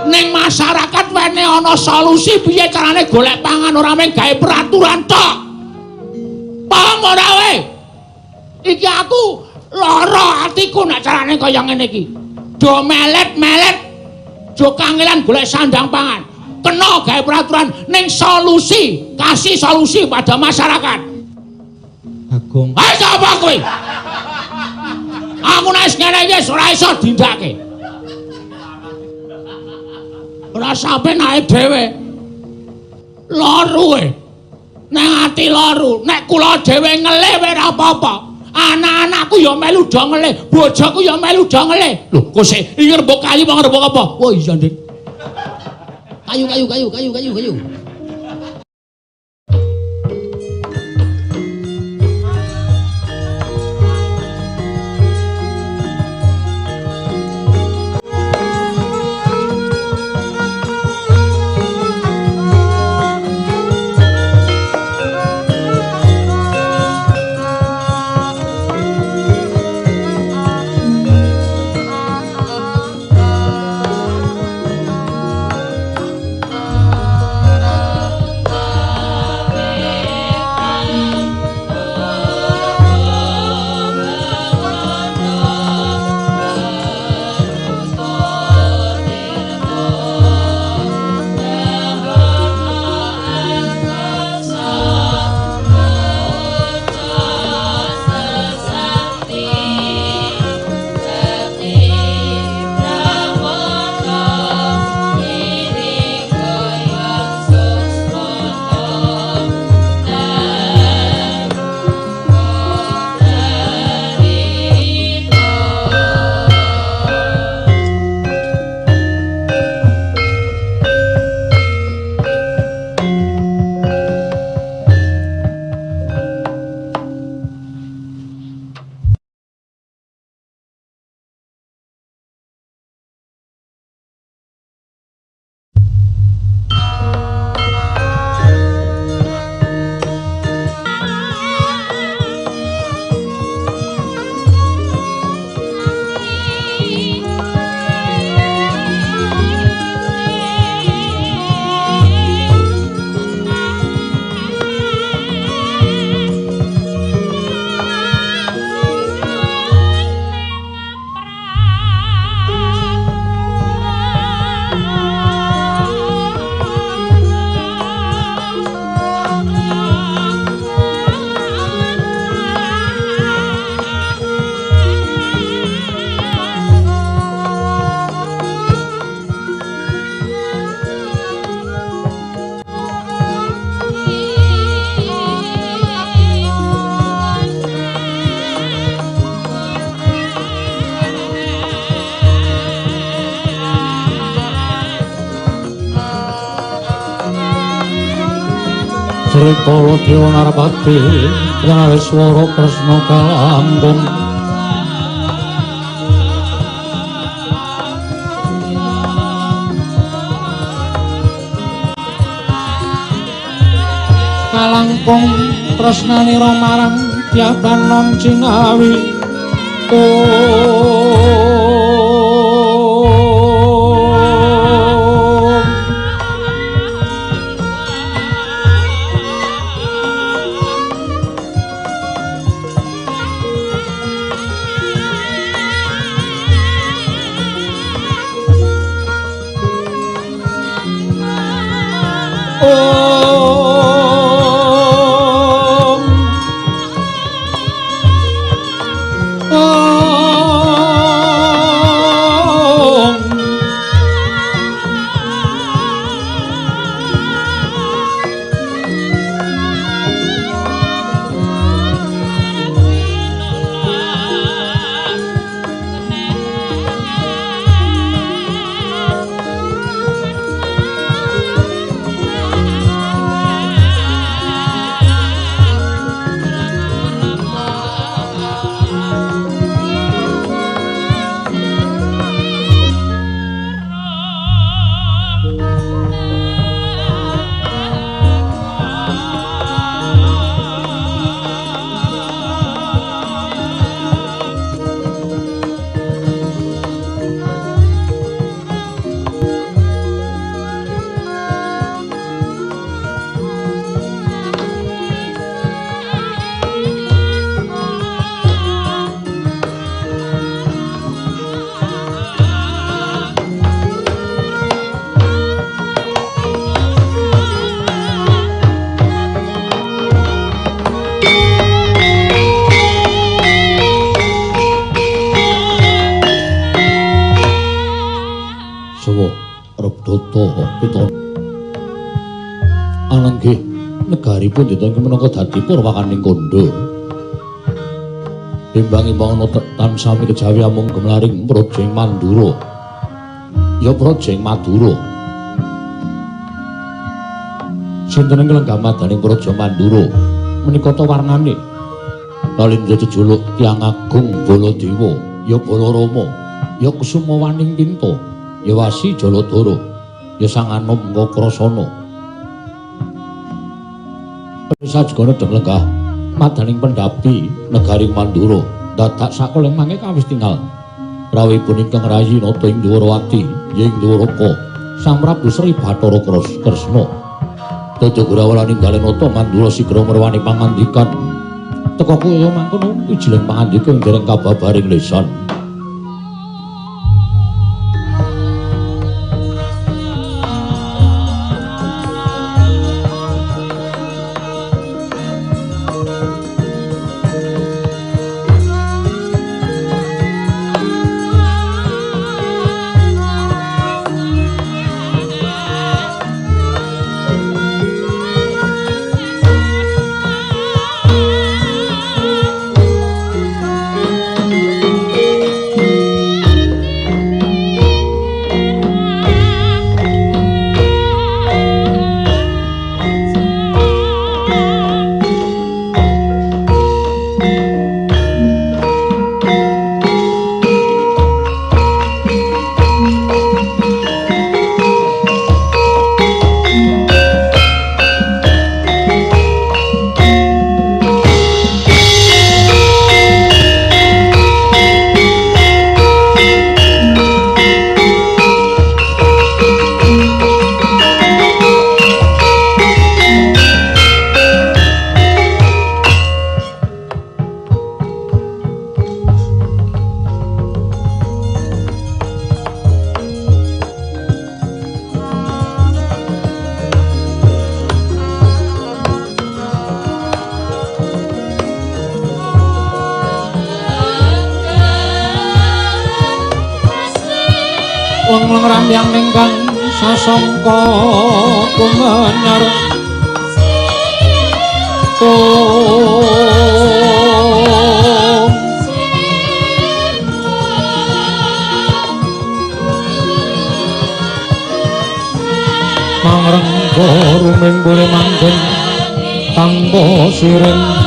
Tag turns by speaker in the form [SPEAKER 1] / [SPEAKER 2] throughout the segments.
[SPEAKER 1] ning masyarakat wene ana solusi piye carane golek pangan ora mung gawe peraturan tok. Paham ora kowe? Iki aku lara atiku nek carane kaya ngene iki. Do melet-melet do kangelan golek sandang pangan. Kena gawe peraturan ning solusi, kasih solusi pada masyarakat.
[SPEAKER 2] Agung.
[SPEAKER 1] Ayo sapa kowe? Aku nek ngene iki ora iso dindake. Ora sampe naik dhewe. Loru nang ati loru, nek kula dhewe ngelih ora apa-apa. Anak-anakku ya melu do ngelih, bojoku ya melu do ngelih. Lho, kok sik iki rembug kayu apa rembug apa? Oh iya, Dik. Kayu.
[SPEAKER 2] Srikala Dewa Narpati gawe swara Kresna kalambung kalangkung tresnanira marang Dyadanon Cinawi. Jawa Rebdata piton ananggih negaripun ditangi menangka dadi purwakaning kondo imbang-imbang ana tansami kejawi amung gemlaring Projeng Mandura ya Projeng Madura sinten ingkang gamadaning Projeng Mandura menika ta warnane Nalindra jejuluk Tiang Agung Baladewa ya Balarama ya Kusumawaning Pinta ya Wasi Jaladara ya Sang Anom Ngakrasana sajogana deng lenggah madaning pendapi negari Mandura dadak sakoleng mangke kawis tinggal rawuhipun ingkang rayi nata ing Dwarawati ya ing Dwaraka Sang Prabu Sri Bathara Kresna dadi grawalaning Galenata Mandura sigra merwani pangandikan teka kaya mangkono ijiling pangandika ing dereng kababaring lesan
[SPEAKER 3] yang ningkang sasangka kumenyar mangrengga ruming boleh manggen tanpa siring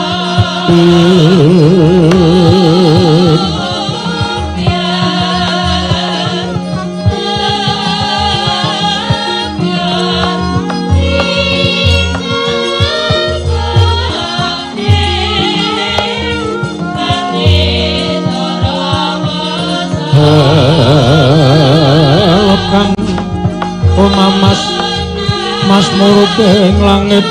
[SPEAKER 3] lekan Mas Mas muruping langit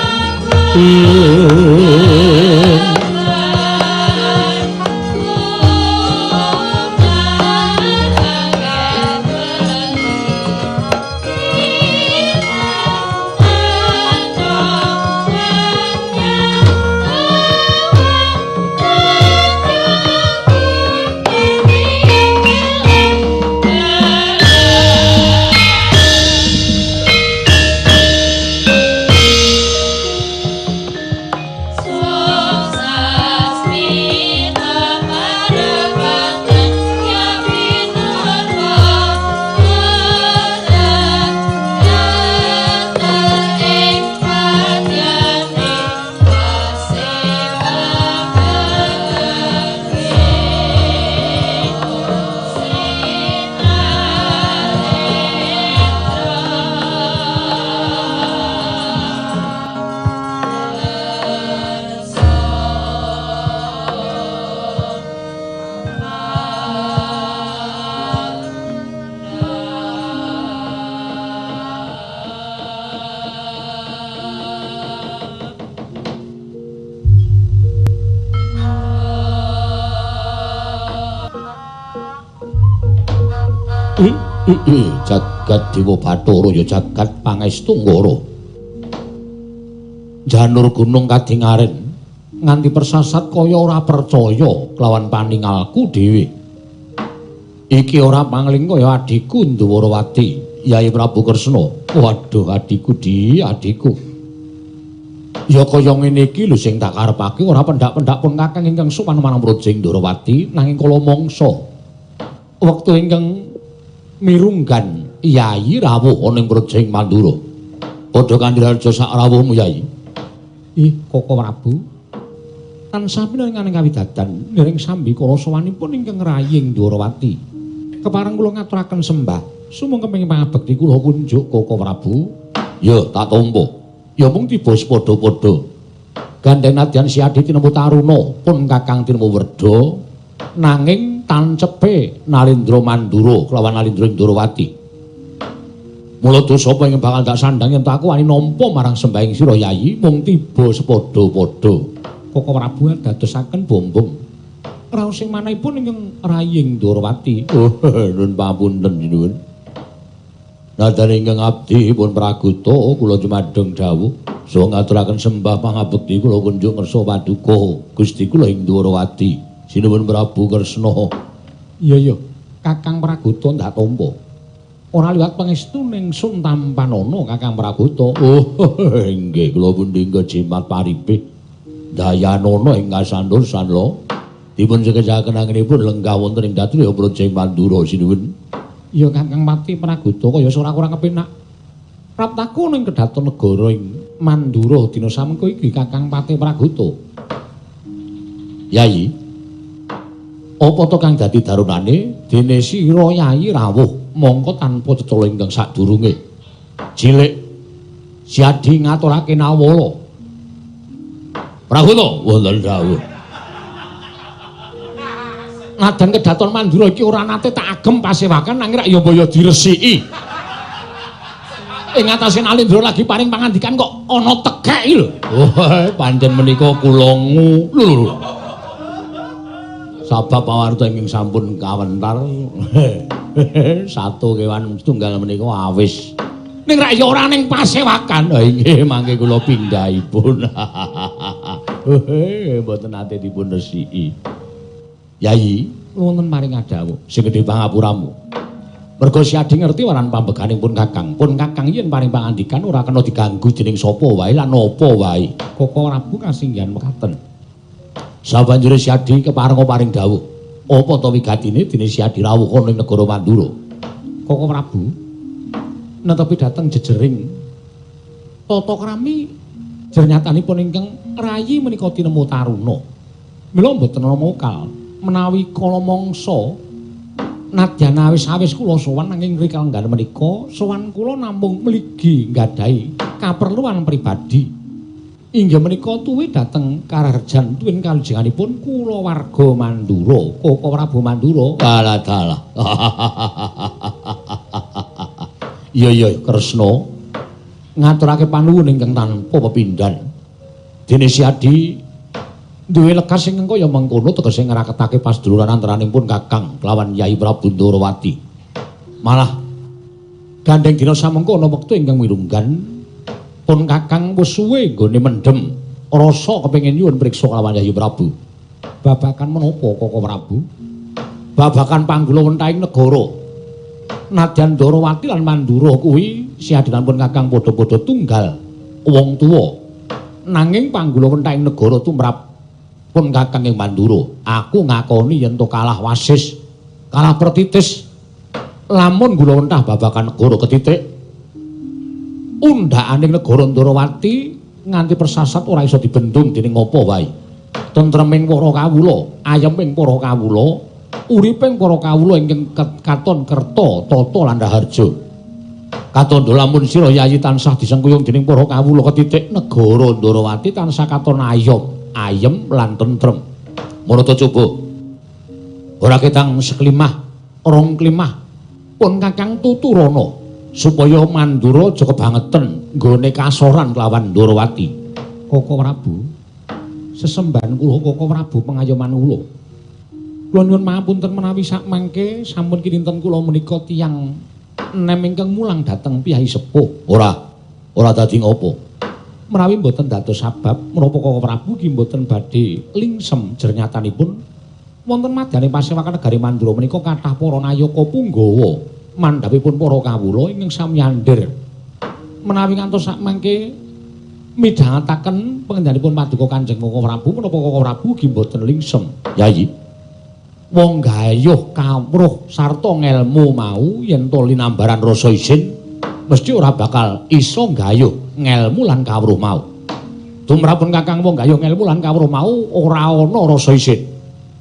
[SPEAKER 2] jagat Dewa Bathara ya jagat Pangestunggara janur gunung kadingaren nganti persasat kaya ora percaya kelawan paningalku dhewe iki ora pangling kaya adhiku Ndwarawati Yai Prabu Kresna. Waduh adikku adikku. Ya kaya ngene iki lho sing tak karepake ora pendak-pendak pun Kakang ingkang sowan marang Projing Ndorowati nanging kala mangsa wektu ingkang mirunggan Yai rawuh ana ing Projing Mandura. Padha kandhiraja sak rawuhmu Yai. Ih Koko Prabu. Tansah pinanganing kawidadan ndereng sambi kala sowanipun ingkang raying Ndorowati. Kepareng kula ngaturaken sembah sumangga kepengin pangabekti kula kunjuk Koko Prabu. Ya tak tampa. Ya mung tiba padha-padha. Gandeng nadyan Siadi tinemu Taruna pun Kakang tinemu Werda nanging tancepe Nalindra Mandura kelawan Nalindra Ndorowati. Mula dosa apa ing bakal tak sandhang yen aku wani nampa marang sembahing sira Yayi mung tiba sepadha-padha. Koko Prabu dadosaken bombong. Raos sing manahipun ingkang raying Ndorowati. Oh, nun pamunten nuwun. Nadyan ingkang abdi pun praguta kula jumadeng dawuh saha ngaturaken sembah pangabekti kula kunjuk ngersa paduka Gusti kula ing Ndorowati sinuwun Prabu Kresna. Iya Kakang Praguta ndak tampa ora liwat pangestu ning Sun Tampanana Kakang Praguta. Oh inggih kula pundhingga jimat paribih dayanana ing kasantosan lho dipun sekejaken anginipun lenggah wonten ing Datriya Projing Mandura sinuwun. Ya Kakang Pati Praguta kaya ora kurang kepenak. Praptaku ning kedaton negara ing Mandura dina samengko iki Kakang Pati Praguta. Yayi, apa to kang dadi darunane dene sira Yayi rawuh mongko tanpa cecala ingkang sadurunge. Cilik Siadi ngaturake nawala. Praguta wonten dawuh. Nadan kedaton Mandura iki ora nate tak agem pasewakan nanging rak ya mbaya diresiki. Ing atase Nalindra lagi paring pangandikan kok ana tekek lho. Oh, pancen menika kula lho. Sabab pawarta ingkang sampun kawentar. Satu kewan tunggal menika awis. Ning rak ya ora ning pasewakan. Ha inggih mangke kula pinggahipun. Mboten nate dipun resiki. Yayi, wonten maring dawuh sing gedhe pangapuramu. Merga Siadi ngerti waran pambeganing pun Kakang yen paring pangandikan ora kena diganggu dening sapa wae lan apa wae. Koko Prabu kasinggihan mekaten. Sabanjure Siadi keparenga paring dawuh. Apa to wigatine dene Siadi rawuh ana ing negara Mandura? Koko Prabu netepi dhateng jejering tata krami jernyatanipun ingkang rayi menika tinemu Taruna. Mila mboten ana mokal. Menawi kala mangsa nadyan awis-awis kula sowan nanging rikala nggan menika sowan kula namung mligi nggadahi kaperluan pribadi. Inggih menika tuwi dhateng Kararjan tuwin kalujenganipun kula warga Mandura, Koko Prabu Mandura. Dalah. Iya Kresna ngaturake panuwun ingkang tanpa pepindhan. Dene Siadi duwe lekas sing kaya mengkono tegese ngraketake pasduluran antaranipun Kakang kelawan Yai Prabu Ndorowati. Malah gandeng dina samengko ana wektu ingkang mirunggan pun Kakang wis suwe nggone mendhem rasa kepengin nyuwun priksa kelawan Yai Prabu. Babakan menapa Koko Prabu? Babakan panggula wentahing negara. Nadyan Ndorowati lan Mandura kuwi siadanipun Kakang padha-padha tunggal wong tuwa. Nanging panggula wentahing negara tumrap pun Kakang ing Mandura, aku ngakoni yen to kalah wasis, kalah pertitis. Lamun kula wentah babakan negara ketitik, undhakaning negara Ndorowati nganti persasat ora iso dibendung dening apa wae. Tentreming para kawula, ayeming para kawula, uriping para kawula ingkang katon kerta, tata lan raharja. Katandha lamun sira Yayi tansah disengkuyung dening para kawula ketitik, negara Ndorowati tansah katon ayem lan tentrem. Marata coba ora ketang seklimah rong klimah pun Kakang tuturana supaya Mandura aja kebangeten nggone kasoran kelawan Ndorowati. Koko Prabu, sesembahan kula Koko Prabu pengayoman kula. Kula nyuwun pangapunten menawi sakmangke sampun kinten kula menika tiyang nem ingkang mulang dhateng piyai sepuh. Ora dadi ngopo? Menawi mboten dados sabab menapa Koko Prabu ki mboten badhe lingsem jernyatanipun wonten madyaning pasewakan negari Mandura menika kathah para nayaka punggawa mandhapipun para kawula ingkang sami andher menawi ngantos sak mangke midhangetaken pangendhanipun paduka Kanjeng Koko Prabu menapa Koko Prabu ugi boten lingsem. Yayi. Wong gayuh kawruh sarta ngelmu mau yen to linambaran rasa isin mesti ora bakal iso gayuh ngelmu lan kawruh mau. Tumrapun Kakang wong gayuh ngelmu lan kawruh mau ora ana rasa isin.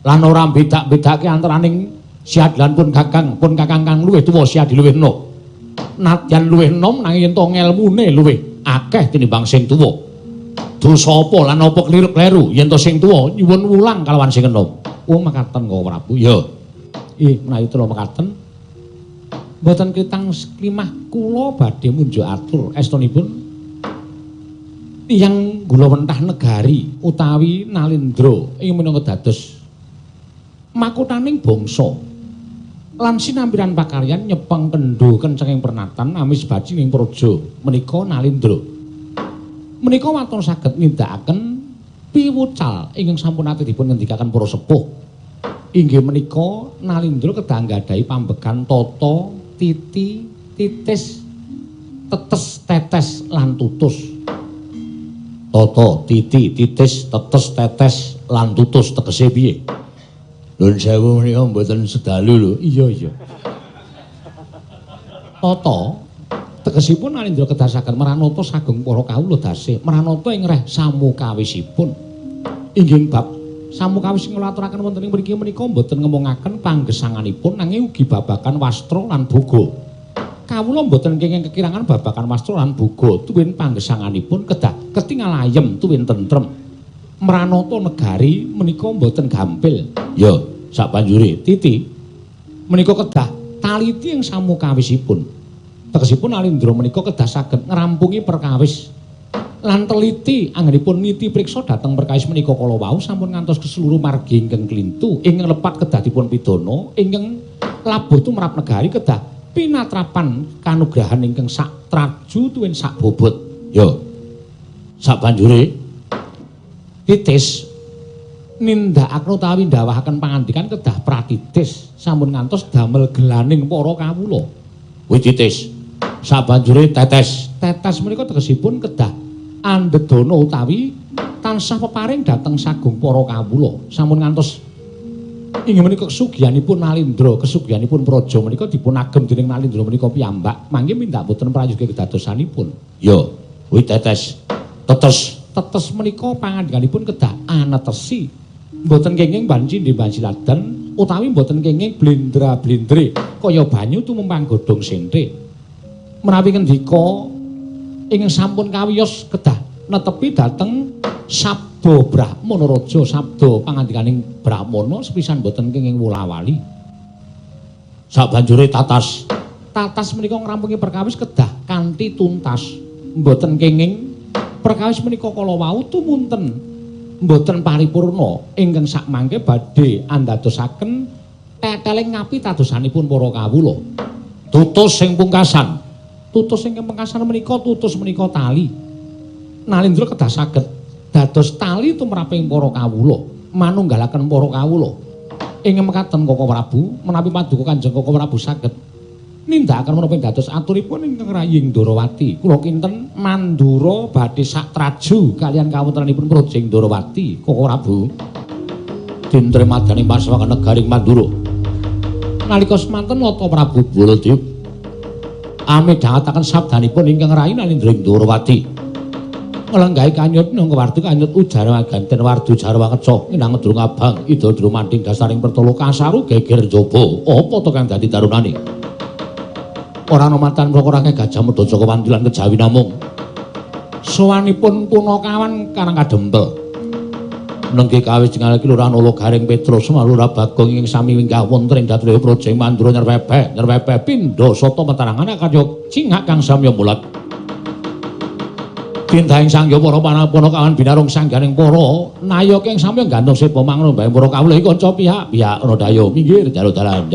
[SPEAKER 2] Lan ora bedak-bedake antaraning siad lan pun Kakang kang luwih tuwa siad luwih enom. Nadyan luwih enom nanging yen to ngelmune luwih akeh tinimbang sing tuwa. Dosa apa lan apa kliru-kleru yen to sing tuwa nyuwun wulang kalawan sing enom. Oh makaten Koko Prabu. Ya. Menawi kula makaten mboten kitang klimah kula badhe munjuk atur estunipun tiyang Gulawentah Negari utawi Nalindra ing minangka dados makutaning bangsa lan sinambiran pakaryan nyepeng kendho kencenging pernatan amis bajing ing praja menika Nalindra. Menika waton saged nindakaken piwucal ingkang sampun ate dipun ngendikaken para sepuh. Inggih menika Nalindra kedah nggadhahi pambegan tata, titi, titis, tetes, tetes lan tutus. Tata, titi, titis, tetes, tetes lan tutus tegese piye? Nuwun sewu menika mboten sedalu lho. Iya. Tata tegesipun Nalindra kedasaken Maranata sagung para kawula dasih Maranata ing reh samukawisipun. Inggih bab samukawis ngaturaken wonten ing mriki menika mboten ngemongaken panggesanganipun nanging ugi babagan wastra lan boga. Kawula mboten kenging kekirangan babagan wastra lan boga tuwin panggesanganipun kedah ketingal ayem tuwin tentrem. Maranata Negari menika mboten gampil. Ya, sabanjure titi menika kedah taliti ing samukawisipun. Tegesipun Nalindra menika kedah saged ngrampungi perkawis lan teliti anggenipun niti priksa dhateng perkawis menika kala wau sampun ngantos keseluruh margi ingkang klintu ingkang lepat kedah dipun pidana ingkang labuh tumrap negari kedah pinatrapan kanugrahan ingkang sak traju tuwin sak bobot. Ya. Sabanjure titis nindakaken utawi ndawahaken pangandikan kedah pratitis sampun ngantos damel gelaning para kawula. Kuwi titis. Sabanjure tetes. Tetes menika tegesipun kedah andedana utawi tansah peparing dhateng sagung para kawula sampun ngantos inggih menika kesugihanipun Nalindra kesugihanipun praja menika dipun agem dening Nalindra menika piyambak mangke mindak boten prayoga kedadosanipun. Ya kuwi tetes tetes menika pangandikanipun kedah anetesi mboten kenging banci ladan utawi mboten kenging blendra-blendre kaya banyu tumempang godhong sente menawi ngendika ingkang sampun kawiyos kedah netepi dhateng sabda Brahmana Raja sabda pangandikaning Brahmana sepisan boten kenging wula-wali. Sabanjure tatas menika ngrampungi perkawis kedah kanthi tuntas mboten kenging perkawis menika kala wau tumunten mboten paripurna ingkang sakmangke badhe andadosaken teteling ngapi tadosanipun para kawula. Tutus sing pungkasan menika tutus menika tali. Nalindra kedah saged dados tali tumraping para kawula, manunggalaken para kawula. Ing mekaten Koko Prabu, menawi paduka Kanjeng Koko Prabu saged nindakaken menapa dados aturipun ingkang raying Ndarawati. Kula kinten Mandura badhe sak traju kaliyan kawontenanipun Projeng Ndarawati, Koko Prabu. Dinten madyaning pasawakan negaring Mandura. Nalika semanten Nata Prabu Baladewa amidhangetaken sabdanipun ingkang rayi Nalindra Ndarawati. Nglenggahi kanyut nangka wardu kanyut ujara ganten wardu jarwa keca inang durung abang ida drumanting dasaring pertolo kasaru geger njaba. Apa to kang dadi tarunane? Ora ana matan prokara Gajah Mada Jaka Wandilan kejawi namung sowanipun Punakawan Karang Kadempel. Nengke kawis jengal Kelurahan Ula Garing Petro Semalura Bagong ing sami winggah wonten ing Datrya Projeng Mandura nyerwepe pindha sata matarangan karya cingak kang samya mulat. Dintahing sangya para Punakawan binarung sangganing para nayoka ing samya gantung sepa mangun bae para kawula iki kanca pihak ana daya minggir jalur dalan.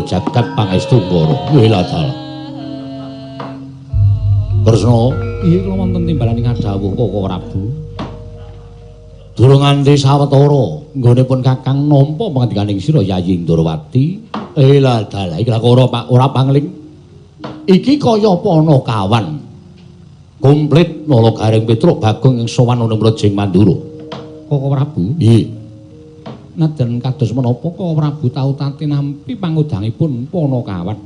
[SPEAKER 2] jagat pangestu Mbara. Wiladal. Kresna, iya kula wonten timbalan ing dawuh Koko Prabu. Durung nganti sawetara nggonipun Kakang nampa pangandikaning sira Yayi Ndrawati. Wiladal, iki lak ora pangling. Iki kaya Panakawan. Komplit Nalagaring Petruk Bagong ing sowan ana Mrejing Mandura. Koko Prabu? Nggih. Najan kados menapa Koko Prabu tau tatinampi pangudangipun Panakawan.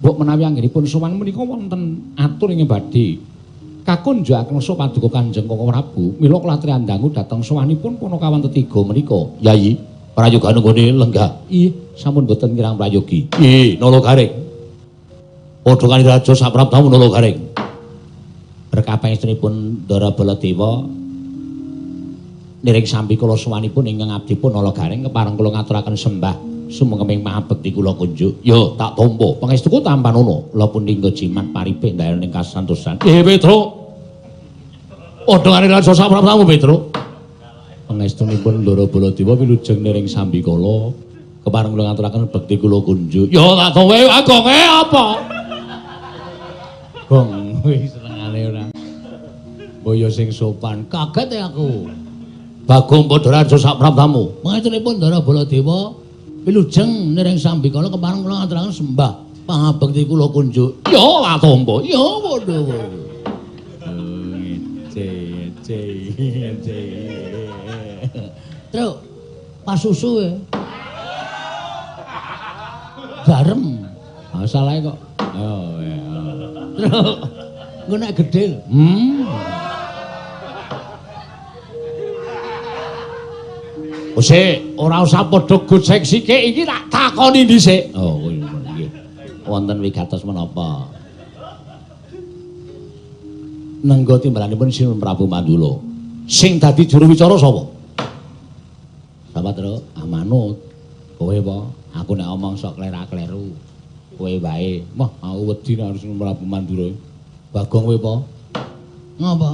[SPEAKER 2] Mbok menawi anggenipun sowan menika wonten atur ingkang badhe kakunjukaken so paduka Kanjeng Koko Prabu mila klatri andangu dhateng sowanipun Panakawan tetiga menika. Yayi, prayoga nggone lenggah. Nggih, sampun boten kirang prayogi. Nggih, Nalagaring. Padha kali raja sapraptamu Nalagaring. Berkah pangestunipun Ndara Baladewa niring sambi kula sowanipun ingkang abdipun Nalagaring kepareng kula ngaturaken sembah sumengkeming mahapekti kula kunjuk. Yo tak tampa pangestuku tampanono la punika jimat paripe ndayaning kasantosan. Nggih Petruk. Padha kali raja sapraptamu Petruk. Pangestunipun Ndara Baladewa wilujeng niring sambi kula kepareng kula ngaturaken bekti kula kunjuk. Yo tak kowe agonge apa? Gong wis senengane ora. Boyo sing sopan. Kaget aku. Bagong padha raja sapraptamu. Pangestunipun Ndara Baladewa wilujeng niring sambi kala kepareng kula ngaturaken sembah pangabekti kula kunjuk. Ya atomba, ya padha wae. Truk, pasusu ya. Garem. Masalahe kok. Oh ya. Truk. Engko nek gedhe. Sik, ora usah padha gocek sikik iki tak takoni dhisik. Oh, nggih. Wonten wigatos menapa? Nengga timbalanipun Sinun Prabu Mandula. Sing dadi juru wicara sapa? Sapa, Tru? Amanut. Kowe apa? Aku nek omong sok klera-kleru. Kowe wae. Mah, aku wedi nek Sinun Prabu Mandura. Bagong kowe apa? Ngapa?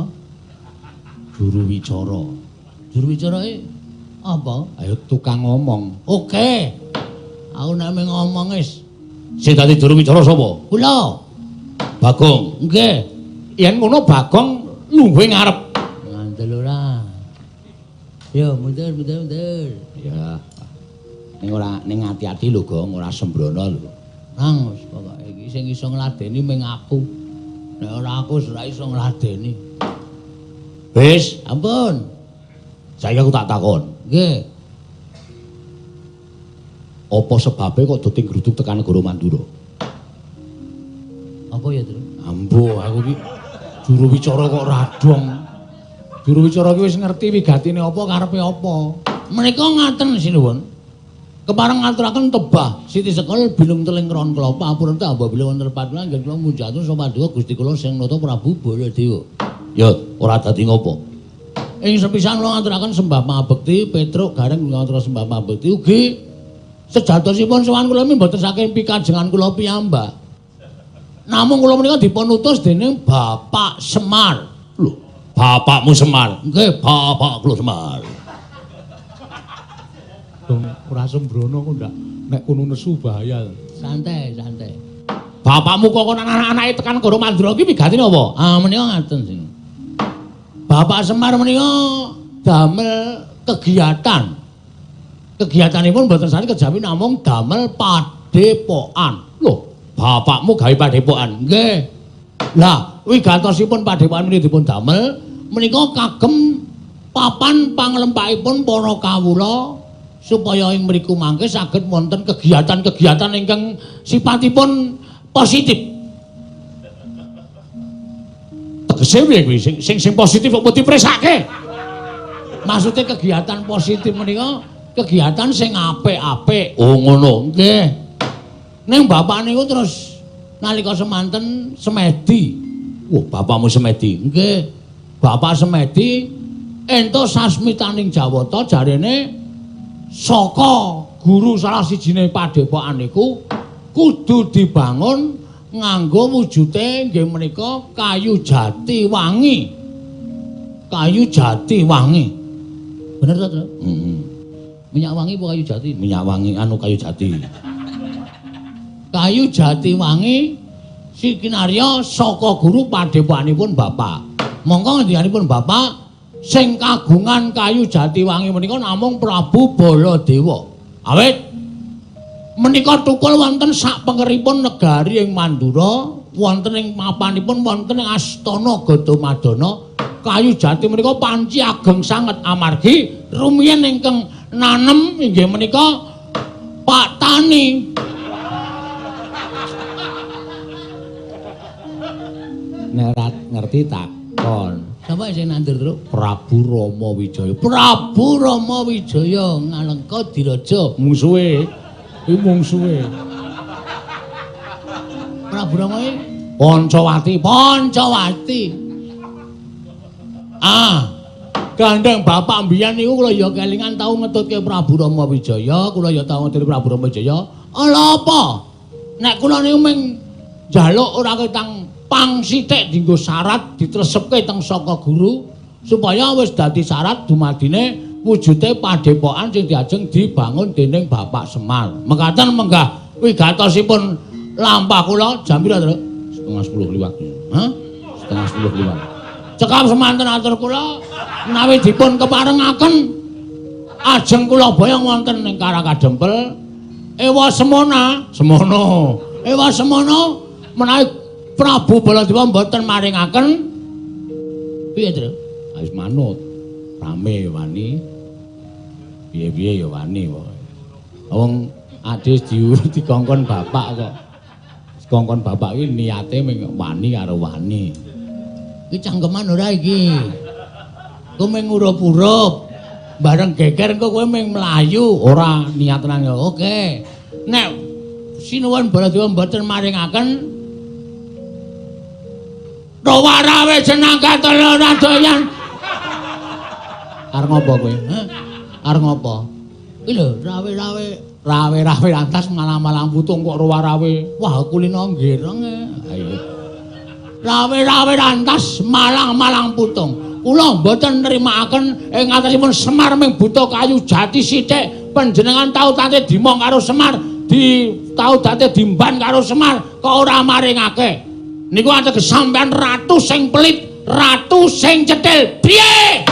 [SPEAKER 2] Juru wicara. Juru wicarae apa? Ayo tukang ngomong. Oke. Aku nek ngomong wis. Sing dadi juru wicara sapa? Kula. Bagong. Nggih. Yen ngono Bagong lungguhe ngarep. Ngandel ora. Yo mundur. Ya. Ning ati-ati lho, Gong, ora sembrono lho. Nang wis pokoke iki sing iso ngladeni mung aku. Nek ora aku ora iso ngladeni. Wis, ampun. Saiki aku tak takon. Nggih. Apa sebabe kok dadi gruduk tekan negara Mandura? Apa ya, Tru? Ambo, aku iki juru wicara kok radong. Juru wicara ki wis ngerti wigatine apa karepe apa. Menika ngaten sinuwun. Kepareng ngaturaken tebah Siti Sekol bilung teling kron kula papuran ta bila wonten patulan nggih kula munjatun sapaduka Gusti kula sing nata Prabu Baladewa. Ya, ora dadi ngopo. Ing sepisan kula ngaturaken sembah pangabekti Petruk gareng ngaturaken sembah pangabekti ugi sejatosipun sowan kula mboten saking pikajengan kula piyambak. Namung kula menika dipun utus dening Bapak Semar. Lho, bapakmu Semar? Nggih, bapak kula Semar.
[SPEAKER 3] Dong ora sembrono kok ndak nek kono nesu bahaya.
[SPEAKER 1] Santai. Bapakmu kok anak-anake tekan Goro Mandura iki wigatine apa? Ah menika ngaten sing. Bapak Semar menika damel kegiatan. Kegiatanipun mboten sami kejawi namung damel padepokan. Lho, bapakmu gawe padepokan? Nggih. Lah, wigatosipun padepokan menika dipun damel menika kagem papan panglempahipun para kawula supaya ing mriku mangke saged wonten kegiatan-kegiatan ingkang sipatipun positif. Tegese piye kuwi sing positif kok dipresake? Maksude kegiatan positif menika kegiatan sing apik-apik. Oh ngono. Nggih. Ning bapak niku terus nalika semanten semedi. Wah, bapakmu semedi. Nggih. Bapak semedi entuk sasmitaning Jawata jarene saka guru salah sijine padepokan niku kudu dibangun nganggo wujude nggih menika kayu jati wangi. Kayu jati wangi. Bener to, Tru? Minyak wangi apa kayu jati? Minyak wangi anu kayu jati. Kayu Jatiwangi Sikinarya saka guru padepokanipun Bapak. Monggo ngendikanipun Bapak sing kagungan kayu Jatiwangi menika namung Prabu Baladewa. Awit menika tukul wonten sak pengeripun negari ing Mandura, wonten ing mapanipun wonten ing Astana Gadamadana. Kayu jati menika panci ageng sanget amargi rumiyin ingkang nanem inggih menika Pak Tani.
[SPEAKER 2] Nek ora ngerti takon.
[SPEAKER 1] Sapa sing nandur terus?
[SPEAKER 2] Prabu Rama Wijaya.
[SPEAKER 1] Prabu Rama Wijaya Ngalengka Diraja.
[SPEAKER 2] Mungsuhe. Kuwi mungsuhe.
[SPEAKER 1] Prabu Rama iki
[SPEAKER 2] Pancawati.
[SPEAKER 1] Gandeng bapak mbiyen niku kula ya kelingan tau ngetutke Prabu Rama Wijaya, kula ya tau ngetutke Prabu Rama Wijaya. Ala apa? Nek kula niku mung njaluk ora ketang pang sithik dienggo syarat ditresepke teng saka guru supaya wis dadi syarat dumadine wujude padepokan sing diajeng dibangun dening Bapak Semar. Mekaten menggah wigatosipun lampah kula jam pira, Tru?
[SPEAKER 2] 9:30 liwat.
[SPEAKER 1] Hah?
[SPEAKER 2] 9:30 liwat.
[SPEAKER 1] Cekap semanten atur kula menawi dipun keparengaken ajeng kula boyong wonten ing Karakadempel ewa semana menawi Prabu Baladewa mboten maringaken piye Tru?
[SPEAKER 2] Wis manut. Rame wani. Piye-piye ya wani wae. Wong adhe dikongkon bapak kok. Dikongkon bapak iki niate ming wani karo wani.
[SPEAKER 1] Iki cangkeman ora iki. Kowe mung ngurup-urup. Bareng geger engko kowe mung mlayu, ora niat nang oke. Nek sinuwun Baladewa mboten maringaken Rawarawe jeneng katelana doyan.
[SPEAKER 2] Arep ngopo kowe?
[SPEAKER 1] Hah? Arep ngopo? Iki lho, rawe-rawe antas malang-malang putung kok rawarawe. Wah, kulino nggireng. Ayo. Rawe-rawe rantas malang-malang putung. Kula mboten nrimakaken ing atasipun Semar ming buta kayu jati sithik. Panjenengan tau tate dimong karo Semar, tau tate dimban karo Semar kok ora maringake. Niku ateges sampean ratu sing pelit, ratu sing cetil. Piye?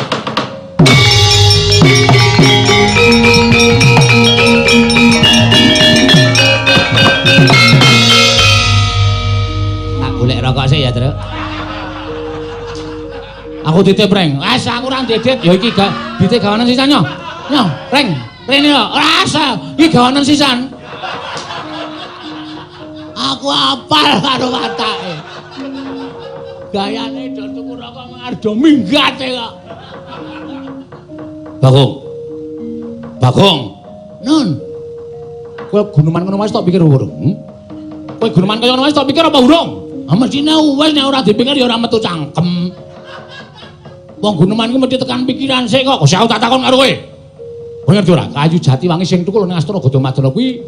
[SPEAKER 2] Golek rokok sik ya, Tru.
[SPEAKER 1] Aku titip reng. Wes aku ora ndedit. Ya iki dite gawanan sisan yo. Yo, reng. Rene yo. Ora asa. Iki gawanan sisan. Aku apal karo watake. Gayane do tuku rokok ngardo minggate kok.
[SPEAKER 2] Bagong.
[SPEAKER 1] Nun.
[SPEAKER 2] Kowe guneman ngono wis tok pikir urung. Kowe guneman kaya ngono wis tok pikir apa urung?
[SPEAKER 1] Mestine wis nek ora dipikir ya ora metu cangkem. Wong guneman iki mesti tekan pikiran sik kok. Wis aku tak takon karo kowe. Kowe ngerti ora? Kayu Jatiwangi sing tukul ning Astana Gadamadana kuwi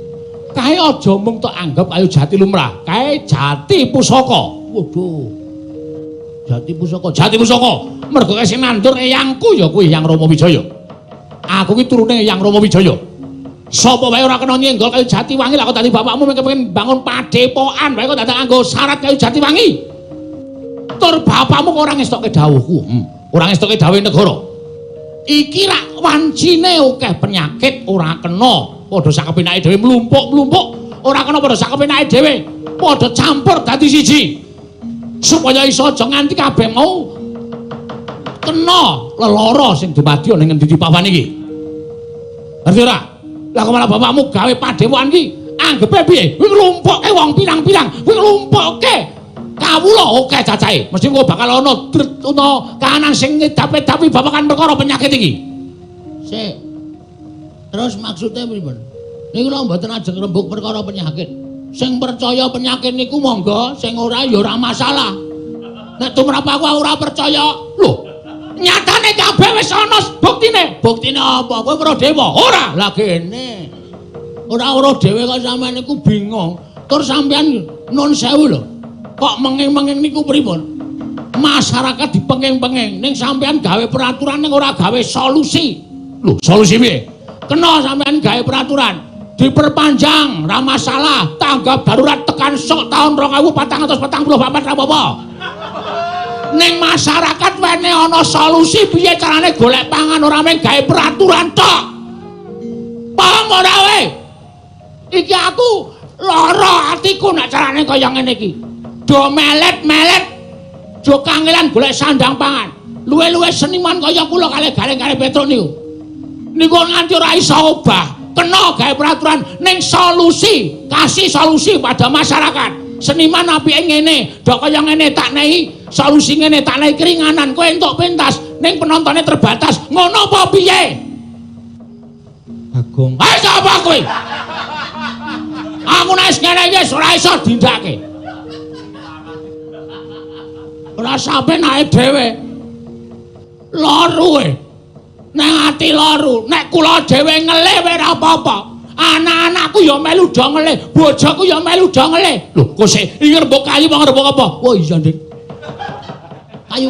[SPEAKER 1] kae aja mung tok anggap kayu jati lumrah. Kae jati pusaka. Waduh. Jati pusaka. Mergo sing nandur eyangku ya kuwi Eyang Rama Wijaya. Aku ki turune Eyang Rama Wijaya. Sapa wae ora kena nyenggol kayu Jatiwangi lah kok dadi bapakmu pengen bangun padepokan wae kok dadak nganggo syarat kayu Jatiwangi. Tur bapakmu kok ora ngestokke dawuhku. Ora ngestokke dawuhe negara. Iki rak wancine akeh penyakit ora kena padha sak kepenake dhewe mlumpuk-mlumpuk, ora kena padha sak kepenake dhewe, padha campur dadi siji. Supaya iso aja nganti kabeh mau kena lelara sing dumadi ning ngendi papan iki. Ngerti ora? Lah kok malah bapakmu gawe padepokan iki anggepe piye? Kuwi nglumpukke wong pirang-pirang, kuwi nglumpukke kawula akeh cacahe. Mesti kok bakal ana kahanan sing ngedapi babagan perkara penyakit iki. Sik. Terus maksudnya pripun? Niku lho mboten ajeng rembug perkara penyakit. Sing percaya penyakit niku monggo, sing ora ya ora masalah. Nek tumrap aku ora percaya, lho. Nyatane kabeh wis ana buktine. Buktine apa? Kowe weruh dewa? Ora. Lah kene. Ora weruh dhewe kok sampean niku bingung. Tur sampean nun sewu lho. Kok menging-menging niku pripun? Masyarakat dipenging-penging ning sampean gawe peraturan ning ora gawe solusi. Lho, solusi piye? Kena sampean gawe peraturan. diperpanjang ra masalah, tanggap darurat tekan sok tahun 2444 ra apa-apa. Ning masyarakat wene ana solusi piye carane golek pangan ora mung gawe peraturan tok. Paham ora we? Iki aku lara atiku nek carane kaya ngene iki. Do melet-melet do kangelan golek sandang pangan. Luwe-luwe seniman kaya kula kalih Gareng-Gareng Petruk niku. Niku nganti ora iso obah, kena gawe peraturan ning solusi, kasih solusi pada masyarakat. Seniman apike ngene, dok kaya ngene tak nehi solusi ngene, tak nehi keringanan, kowe entuk pentas ning penontonnya terbatas. Ngono apa piye?
[SPEAKER 3] Agung.
[SPEAKER 1] Ayo sapa kowe? Aku nek ngene iki ora iso dindake. Ora sampe naik dhewe. Loro e. Nang ati loro, nek kula dhewe ngelih ora apa-apa. Anak-anakku ya melu do ngelih, bojoku ya melu do ngelih. Lho, kok sik iki rembug kayu apa rembug apa? Oh iya, Dik. Kayu.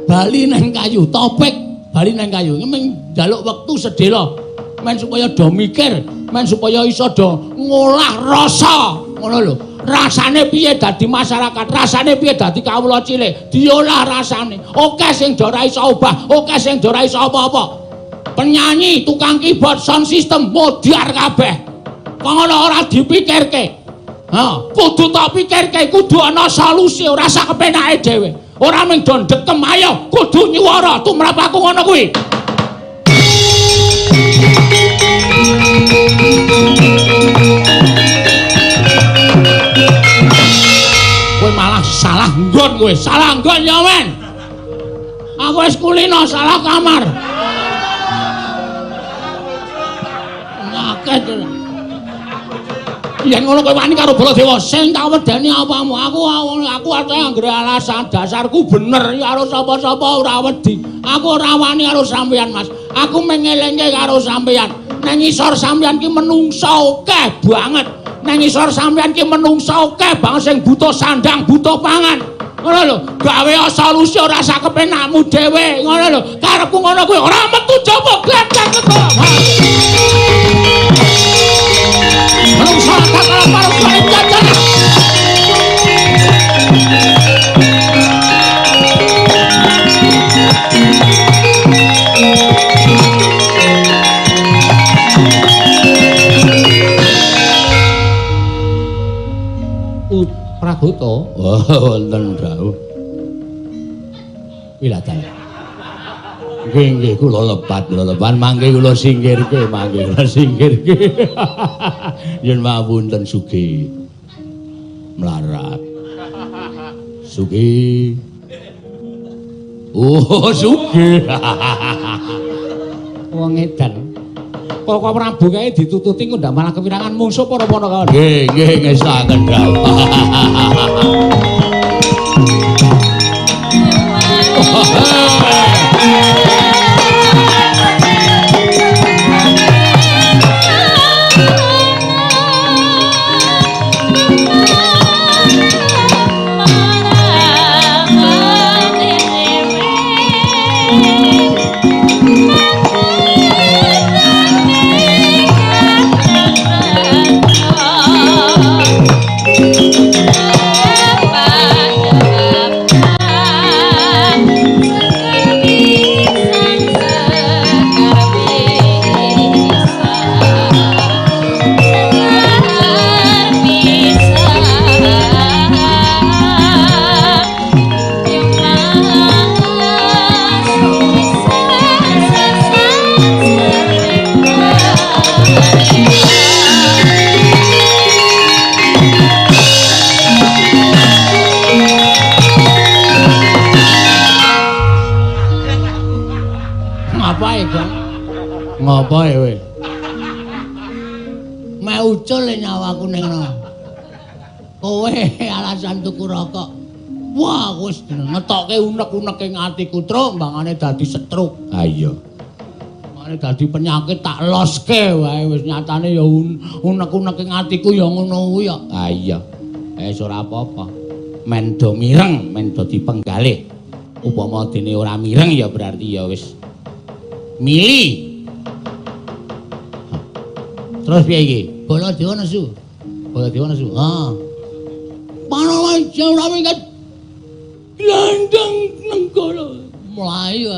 [SPEAKER 1] Bali nang kayu, topik bali nang kayu. Ming njaluk wektu sedhela. Men supaya do mikir, men supaya iso do ngolah rasa. Ngono lho. Rasane piye dadi masyarakat, rasane piye dadi kawula cilik, diolah rasane. Oke sing do ora iso obah, oke sing do ora iso apa-apa. Penyanyi, tukang keyboard, sound system modiar kabeh. Ngono ora dipikirke. Ha, kudu tak pikirke, kudu ana solusi, ora sak kepenake dhewe. Ora mung do ndekem, ayo kudu nyuwara tumrap aku ngono kuwi. Kowe malah salah nggon kowe, salah nggon ya men. Aku wis kulino salah kamar. Ngaket. Yen ngono kowe wani karo Baladewa, sing tak wedeni apamu. Aku ate anggere alasan dasarku bener karo sapa-sapa ora wedi. Aku ora wani karo sampeyan, Mas. Aku mengelengke karo sampeyan. Nang isor sampeyan ki menungso akeh banget. Nang isor sampeyan ki menungso akeh banget sing butuh sandang, butuh pangan. Ngono lho, gawe solusi ora sak kepenakmu dhewe. Ngono lho, karepku ngono kuwi ora metu jopo glek-glek ketok. Menungso tak kala parus jajan.
[SPEAKER 2] Pragoto, wonten dawuh. Wilatan. Nggih, kula lepat mangke kula singkirke. Yen mawonten sugih. Melarat. Sugih. Oh, sugih. Wong edan. Kok Prabu kae ditututi kok ndak malah kewirangan mungsuh para Panakawan. Nggih, ngestaken dawuh. Ngapa kowe? Mek ucul nyawaku ning ngono. Kowe alasan tuku rokok. Wah, wis ngetokke unek-unek ing atiku, Truk, mbangane dadi stroke. Ha iya. Mbangane dadi penyakit tak loske wae wis nyatane ya unek-unek ing atiku ya ngono kuwi ya. Ha iya. Wis ora apa-apa. Men do mireng, men do dipenggalih. upama dene ora mireng ya berarti ya wis mili. Terus piye iki? Baladewa nesu. Baladewa nesu. Ha. Panawa ora minggat. Glandeng nenggala. Mlayu.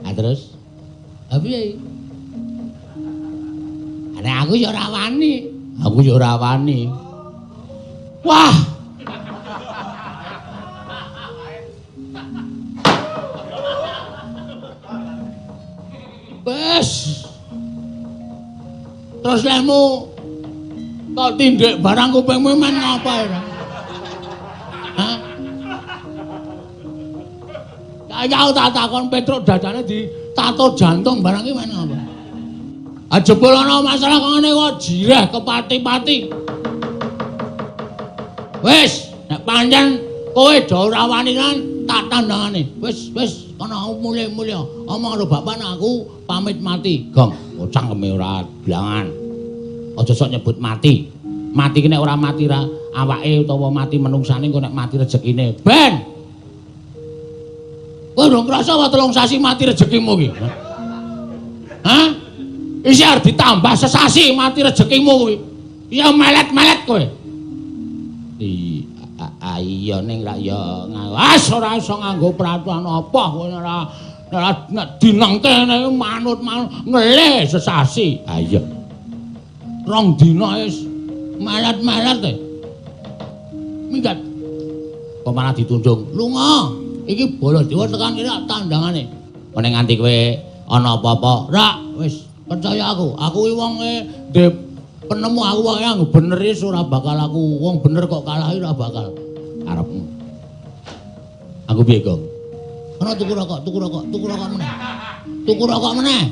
[SPEAKER 2] Ah terus? Ha piye? Nek aku ya ora wani. Aku ya ora wani. Wah. Wes. Terus lemu kok tindik barang kupingmu men ngapa ya? Hah? Kaya tak takon Petruk dadane ditato jantung barang iki men ngapa? Ah jebul ana masalah kok ngene kok jireh kepati-pati. Wis, nek pancen kowe do ora wani kan tak tandangane. Wis kana mulih-mulih omong karo bapak aku pamit mati. Gong, cangkeme ora blangan. Aja sok nyebut mati. Mati ki nek ora mati ra awake utawa mati menungsane kok nek mati rezekine. Ben. Kowe ora ngrasa wae 3 sasi mati rezekimu ki. Hah? Isi arep ditambah sesasi mati rezekimu kuwi. Ya melet-melet kowe. Iya ning ra ya wis ora iso nganggo peraturan apa kowe ora nek dinengke manut ngelih sesasi. Ha iya. 2 dina wis melet-melet e. Minggat. Kok malah ditunjung. Lunga. Iki Baladewa tekan kene tandangane. Kok ning nganti kowe ana apa-apa, ra wis percaya aku. Aku iki wonge penemu aku wae yang bener wis ora bakal aku wong bener kok kalahi ora bakal arepmu. Aku piye, Gong? Ana tuku rokok meneh. Tuku rokok meneh.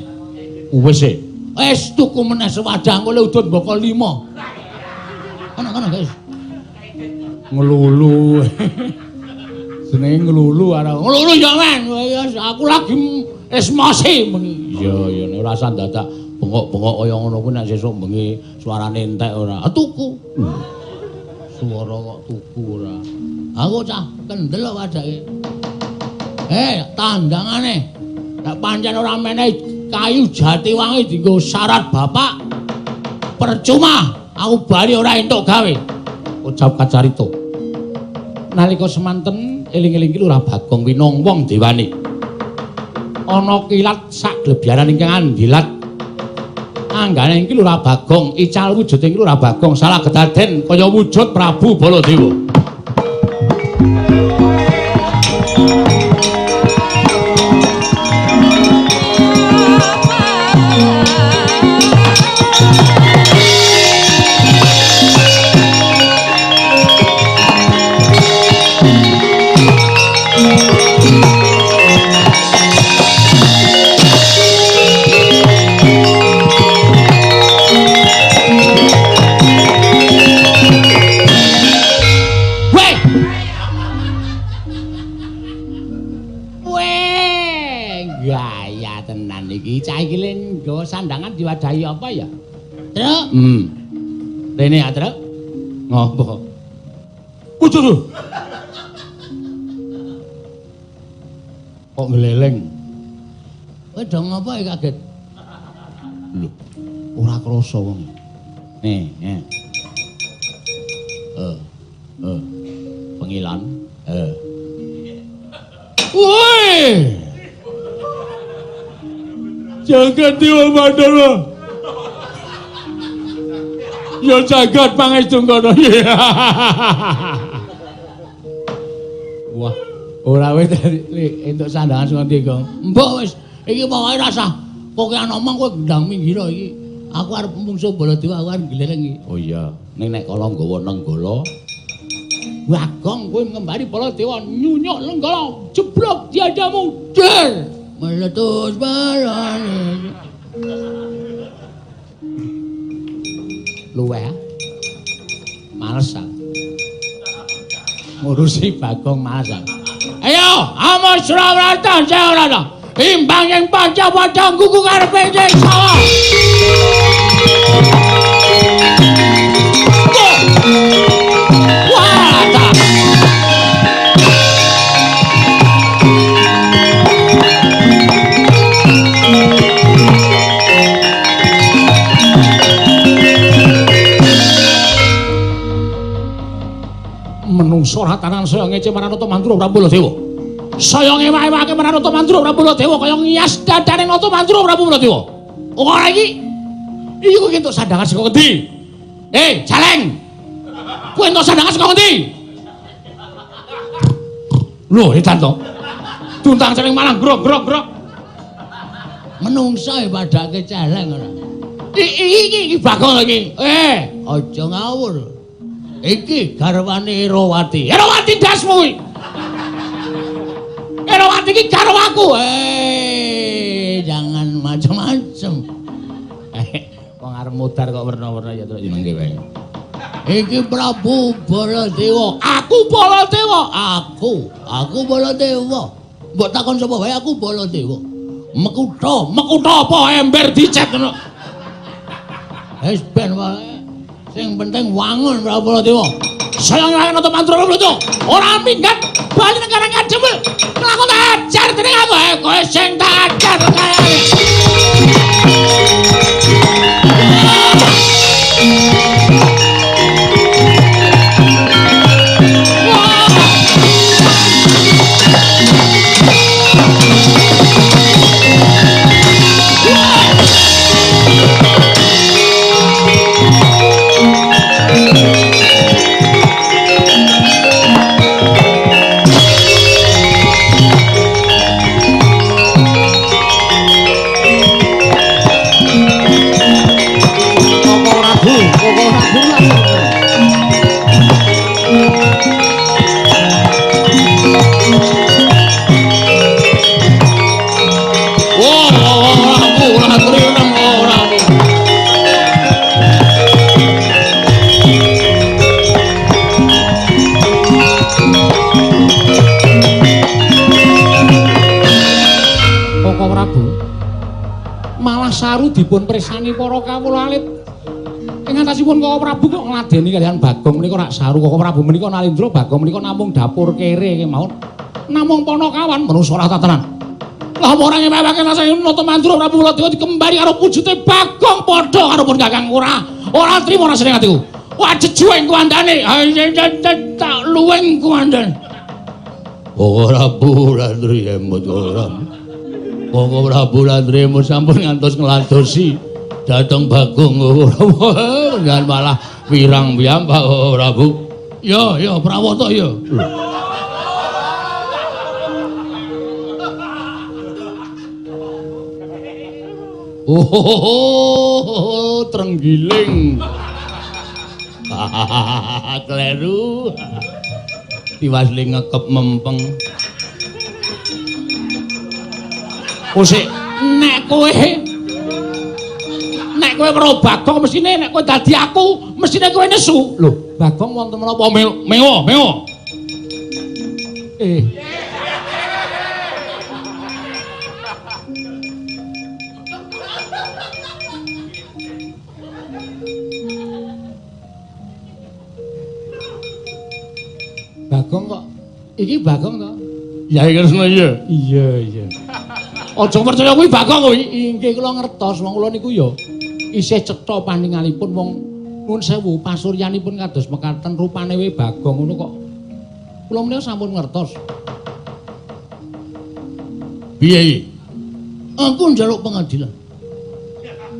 [SPEAKER 2] Wis e. Wis tuku meneh sewadah engko le udut mboko 5. Ana guys. Ngelulu. Jenenge ngelulu arep. Ngelulu ya men. Aku lagi esmosi bengi. Iya nek ora dadak bengok-bengok kaya ngono kuwi nek sesuk bengi suarane entek ora. Tuku. Suara kok tuku ora. Aku cah kendel wadake. Tandangane. Nek pancen ora menehi kayu Jatiwangi dienggo syarat bapak. Percuma aku bali ora entuk gawe. Ucap kacarita. Nalika semanten eling-eling ki Lurah Bagong winong wong dewani. Ana kilat sak glebyaran ingkang andilat. Anggane iki Lurah Bagong, ical wujud iki Lurah Bagong salah kedaden kaya wujud Prabu Baladewa. Sandangan diwadahi apa ya? Truk? Rene ya, Truk? Ngopo? Waduh. Kok ngeleleng? Kowe do ngopo kaget? Lho, ora krasa wong. Nih. Pengilan. Woi! Jagat Dewa Mandala. Ya jagat pangestu kono. Wah, ora wis entuk sandangan sing ndi, Gong? Mbok wis, iki pokoke rasa pokoke omong kowe gendang minggir iki. Aku arep mungsuh Baladewa, aku arep gleleng iki. Oh iya, nek kala nggawa nenggala. Wah, Gong kowe ngembari Baladewa nyunyuk nenggala, jeblok diadamu der. Meletus balane. Luweh. Malesan. Ngurusi Bagong malesan. Ayo, amos Surawarta Jayarata. Imbang yang Pancawada kuku karepe Jawa. Wah,
[SPEAKER 1] ratanan saya ngece marang Nata Mandura Prabu Baladewa. Saya ngewahi-wahi marang Nata Mandura Prabu Baladewa kaya ngias dadane Nata Mandura Prabu Baladewa. Ora iki. Iki kok entuk sandangan saka ngendi? Jaleng. Kowe entuk sandangan saka ngendi? Lho, edan to. Tuntang celing malang grok. Menungsa padake celeng ora. Iki Bagong iki. Aja ngawur. Iki garwane Erawati. Erawati dasmu iki. Erawati iki garwaku. Jangan macam-macam. Wong arep mudar kok werna-werna ya terus mengke wae. Iki Prabu Baladewa. Aku Baladewa. Aku Baladewa. Mbok takon sapa wae aku Baladewa. Mekutha apa ember dicet ngono. Wis ben wae. Sing penting wangun Prabu Baladewa. Saya ngewahi Nata Mandura Prabu Baladewa. Ora minggat bali nang karang kademel. Lakon ajar dening aku. Kowe sing tak ajar kayane. Saru dipun presani para kawula alit. Ing atasipun Koko Prabu kok ngladeni kaliyan Bagong menika rak saru Koko Prabu menika Nalindra Bagong menika namung dapur kere kemawon. Namung Panakawan menungsa ora tenan. Lah ora ngewehake rasane Nata Mandura Prabu Baladewa dikembari karo wujute Bagong padha karo pun Kakang ora trima rasane atiku. Wah jejueng kuandane. Tak luweng kuandane. Koko Prabu Landri emut ora. Koko Prabu Landremu sampun ngantos ngladosi dhateng Bagong jangan malah wirang piyambak Prabu. Ya prawata ya. Trenggiling. Kleru. Tiwasli ngekep mempeng. Sik nek kowe karo Bagong mesine nek kowe dadi aku mesine kowe nesu. Lho, Bagong wonten menapa mewah. Bagong kok iki Bagong to? Yai Kresna iya. Iya. Aja percaya kuwi Bagong kuwi. Inggih kula ngertos wong kula niku ya isih cetha paningalipun wong nuwun sewu pasuryanipun kados mekaten rupane wae Bagong ngono kok. Kula menika sampun ngertos. Piye? Aku njaluk pengadilan.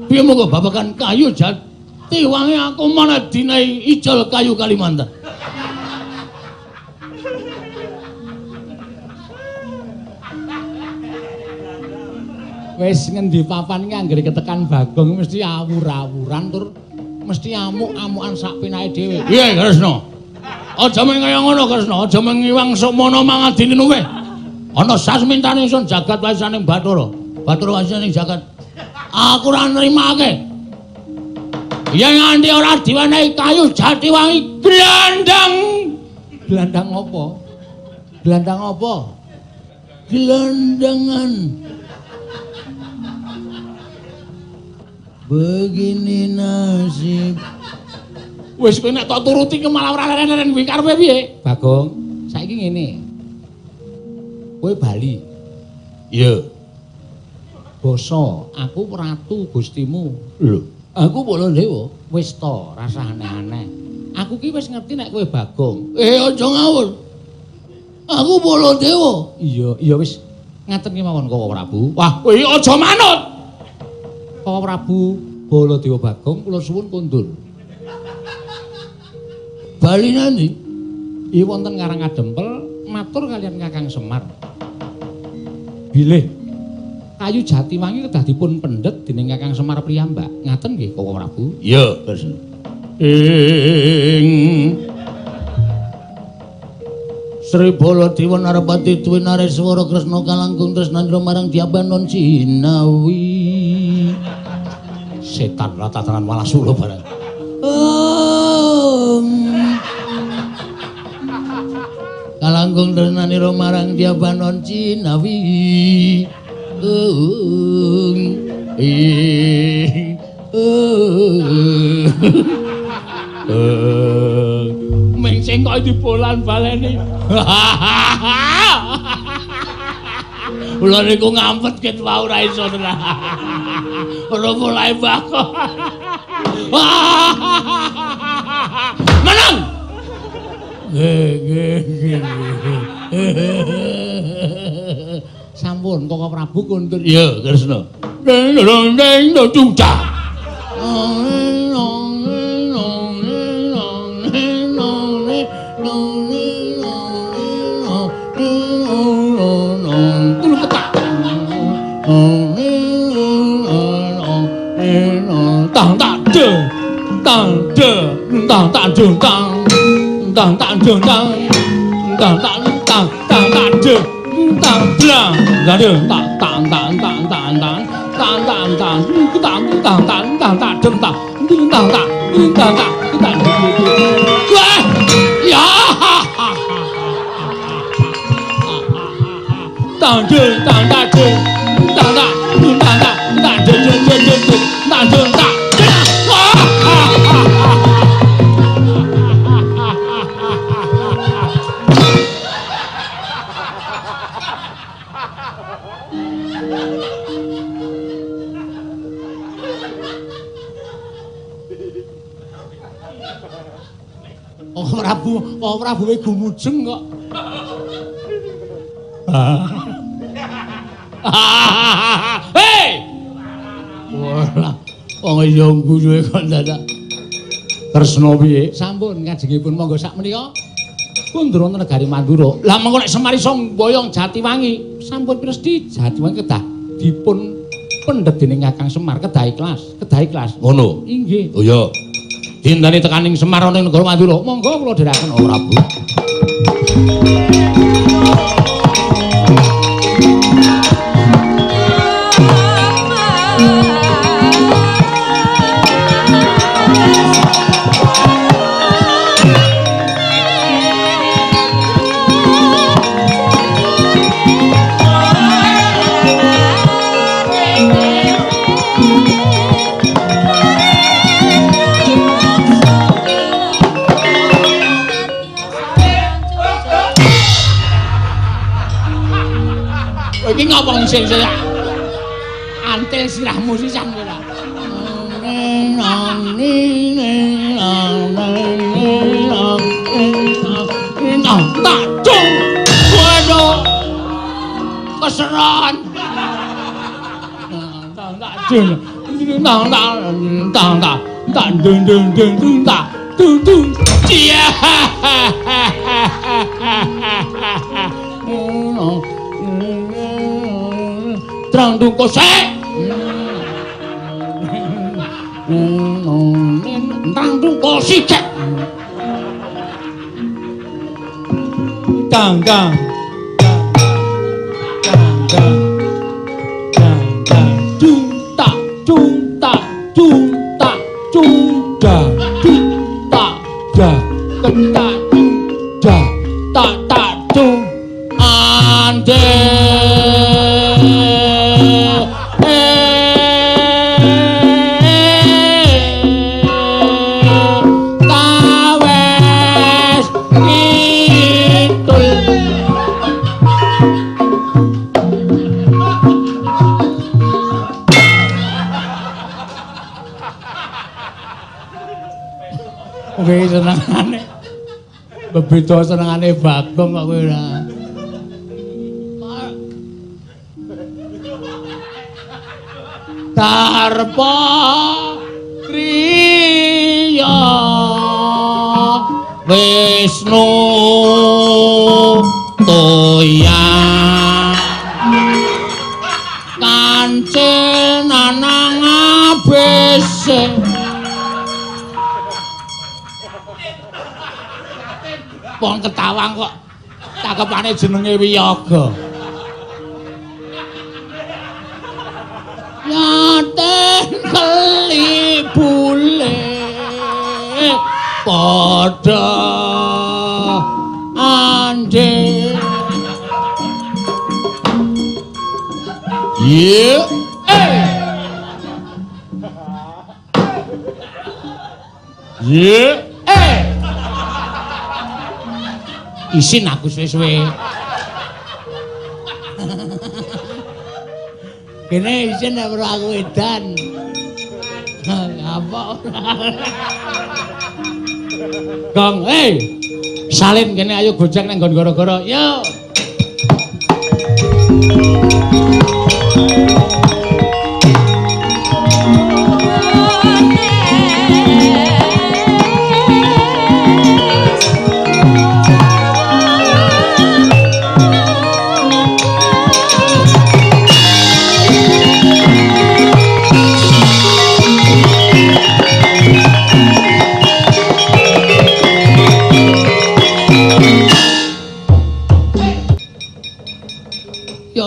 [SPEAKER 1] Piye monggo babagan kayu jati wangi aku mana dinai ijol kayu Kalimantan. Wis ngendi papan iki anggere ketekan Bagong mesti awur-awuran tur mesti amuk-amukan sak pinake dhewe. Piye Kresna? Aja mung kaya ngono Kresna, aja mung ngiwang sumana mangadini nuwe. Ana sasmintane ingsun jagat wasaning Bathara. Bathara wasaning jagat. Aku ora nrimake. Yen nganti ora diwenehi kayu jati wangi glandang. Glandang apa? Glandang apa? Gelandangan. Begini nasib. Wis kowe nek tak turuti ke malah ora leren-leren kuwi karepe piye? Bagong, saiki ngene. Kowe bali. Iya. Basa, aku ratu Gustimu. Lho, aku Baladewa. Wis to, rasa aneh-aneh.
[SPEAKER 2] Aku ki wis ngerti nek kowe Bagong.
[SPEAKER 1] Aja ngawur. Aku Baladewa.
[SPEAKER 2] Iya wis ngaten ki mawon Koko Prabu.
[SPEAKER 1] Wah, kowe aja manut.
[SPEAKER 2] Koko Prabu Baladewa Bagong kula suwun kondur.
[SPEAKER 1] Bali nandi?
[SPEAKER 2] Iya wonten Karangadempel matur kalian Kakang Semar. Bilih kayu Jatiwangi kedah dipun pendhet dening Kakang Semar Priyambak. Ngaten nggih Koko Prabu?
[SPEAKER 1] Iya, Kresna. Ing Sri Baladewa Narpati Dwi Nareswara Kresna kalangkung tresnandra marang Diabanon Cinawi.
[SPEAKER 2] Setan ratatanan malah sula barang.
[SPEAKER 1] Kalangkung tresnandra marang Diabanon Cinawi.
[SPEAKER 2] Ming sing kok dibolan baleni.
[SPEAKER 1] Kula niku ngampet ket wae ora iso tenan. Ora mulai bako. Menang.
[SPEAKER 2] Sampun Koko Prabu kondur.
[SPEAKER 1] Iya, Kresna. Ding ducah.
[SPEAKER 2] Kok Prabu we gumujeng kok.
[SPEAKER 1] Hei! Wah, wong iya guyuhe kok dadak.
[SPEAKER 2] Kresna piye? Sampun kajengipun monggo sak menika. Kundur wonten negari Mandura.
[SPEAKER 1] Lah mengko nek Semar iso mboyong Jatiwangi,
[SPEAKER 2] sampun piresti Jatiwangi kedah dipun pendhet dening Kakang Semar kedah ikhlas.
[SPEAKER 1] Ngono.
[SPEAKER 2] Inggih.
[SPEAKER 1] Oh iya. Dinteni tekaning Semar ana ing negara Mandura.
[SPEAKER 2] Monggo kula dherekaken oh Prabu.
[SPEAKER 1] Iki ngapa ngising ya? Antil sirahmu sisan kowe ta. Tak cung. Waduh. Keseran. Tak cung. Tak dung. Iya. Terang dung kosek. Terang dung kosik. Dang.
[SPEAKER 3] Kuwi senengane. Bebeda senengane Bagong kok kowe ora.
[SPEAKER 1] Tarpa kriya Wisnu toya kancil nanang abese wong Ketawang kok cakepane jenenge Wiyaga yaten kelibule padha ande ye isin aku suwe-suwe kene isin nek aku edan apa Gong salin kene ayo gojek nang nggon gara-gara yo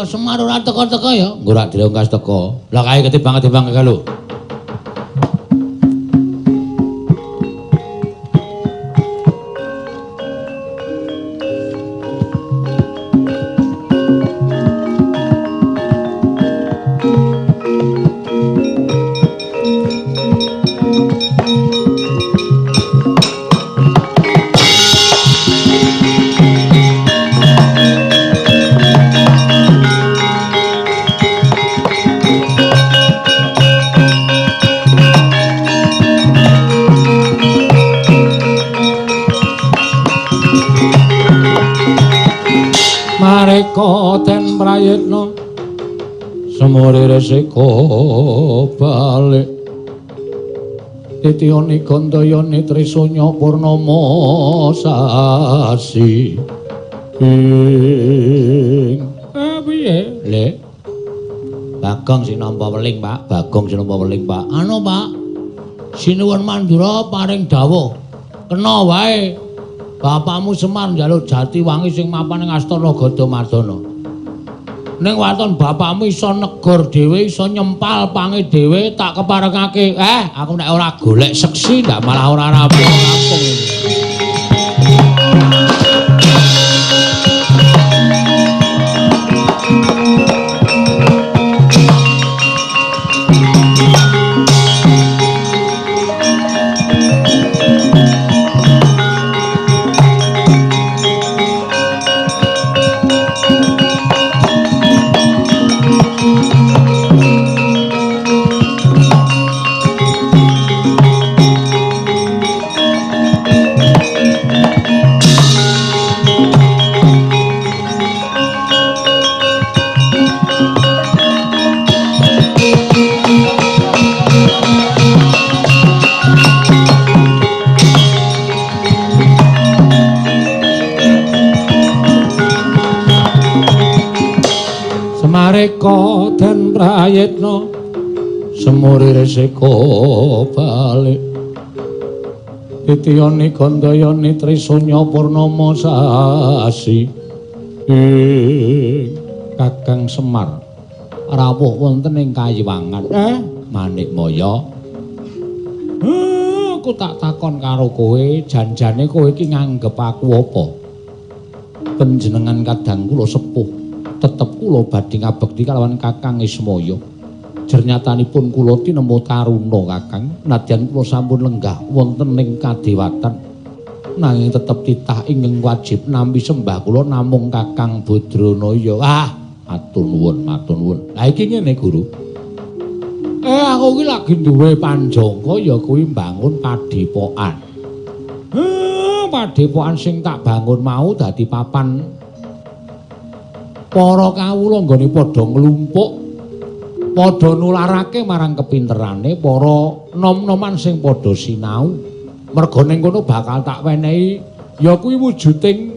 [SPEAKER 1] Semar ora teko-teko ya.
[SPEAKER 2] Engko rak dirongkas teko. Lah kae ketibang-ketibang kalau. Den prayitna semore resika balik titiyane gandayane trisanya purnama sasi piye le Bagong sing nampa weling Pak Bagong sing nampa weling Pak
[SPEAKER 1] anu Pak Sinuwun Mandura paring dawuh kena wae bapakmu Semar njaluk Jatiwangi sing mapan ing Astana Gadamardana. Ning waton bapakmu iso negor dhewe, iso nyempal pange dhewe, tak keparengake. Aku nek ora golek seksi ndak malah ora rampung-rampung.
[SPEAKER 2] Mareka den prayitna semuri resika balik titiyane gandayane trisanya purnama sasi Kakang Semar rawuh wonten ing Kayiwangan Manikmaya aku tak takon karo kowe janjane kowe iki nganggep aku apa panjenengan kadang kula sepuh tetep kula badhe ngabekti kalawan Kakang Ismaya. Jernyatanipun kula tinemu taruna Kakang, nadyan kula sampun lenggah wonten ing kadewatan. Nanging tetep titah ingkang wajib nampi sembah kula namung Kakang Badranaya. Matur nuwun, matur nuwun. Lah iki ngene, Guru. Aku iki lagi duwe panjangka ya kuwi mbangun padepokan. Padepokan sing tak bangun mau dadi papan para kawula nggone padha nglumpuk, padha nularake marang kepinterane para nom-noman sing padha sinau. Merga ning kono bakal tak wenehi ya kuwi wujuding